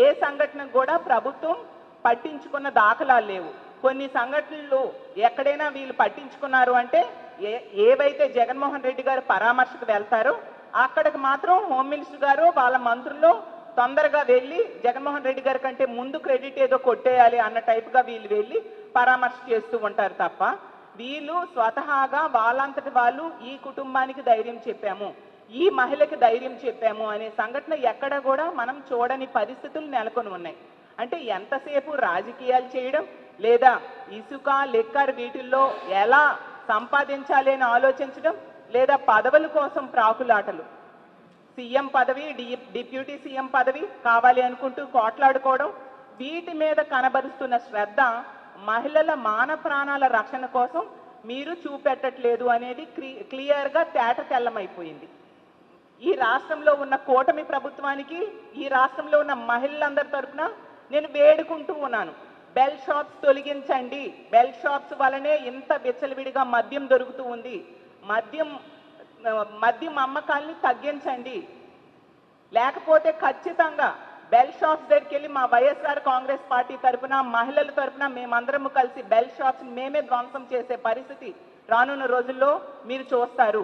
ఏ సంఘటన కూడా ప్రభుత్వం పట్టించుకున్న దాఖలాలు లేవు. కొన్ని సంఘటనలు ఎక్కడైనా వీళ్ళు పట్టించుకున్నారు అంటే ఏవైతే జగన్మోహన్ రెడ్డి గారు పరామర్శకు వెళ్తారో అక్కడికి మాత్రం హోమ్ మినిస్టర్ గారు వాళ్ళ మంత్రులు తొందరగా వెళ్ళి జగన్మోహన్ రెడ్డి గారి కంటే ముందు క్రెడిట్ ఏదో కొట్టేయాలి అన్న టైప్గా వీళ్ళు వెళ్ళి పరామర్శ చేస్తూ ఉంటారు తప్ప వీళ్ళు స్వతహాగా వాళ్ళంతటి వాళ్ళు ఈ కుటుంబానికి ధైర్యం చెప్పాము, ఈ మహిళకి ధైర్యం చెప్పాము అనే సంఘటన ఎక్కడ కూడా మనం చూడని పరిస్థితులు నెలకొని ఉన్నాయి. అంటే ఎంతసేపు రాజకీయాలు చేయడం లేదా ఇసుక లెక్కర్ వీటిల్లో ఎలా సంపాదించాలి అని ఆలోచించడం లేదా పదవుల కోసం ప్రాకులాటలు, సీఎం పదవి డిప్యూటీ సీఎం పదవి కావాలి అనుకుంటూ కోట్లాడుకోవడం, వీటి మీద కనబరుస్తున్న శ్రద్ధ మహిళల మాన ప్రాణాల రక్షణ కోసం మీరు చూపెట్టట్లేదు అనేది క్లియర్గా తేట తెల్లమైపోయింది. ఈ రాష్ట్రంలో ఉన్న కూటమి ప్రభుత్వానికి ఈ రాష్ట్రంలో ఉన్న మహిళలందరి తరఫున నేను వేడుకుంటూ ఉన్నాను, బెల్ షాప్స్ తొలగించండి. బెల్ షాప్స్ వలనే ఇంత విచ్చలవిడిగా మద్యం దొరుకుతూ ఉంది. మద్యం అమ్మకాల్ని తగ్గించండి. లేకపోతే ఖచ్చితంగా బెల్ షాప్స్ దగ్గరికి వెళ్ళి మా వైఎస్ఆర్ కాంగ్రెస్ పార్టీ తరఫున మహిళల తరఫున మేమందరము కలిసి బెల్ షాప్స్ మేమే ధ్వంసం చేసే పరిస్థితి రానున్న రోజుల్లో మీరు చూస్తారు.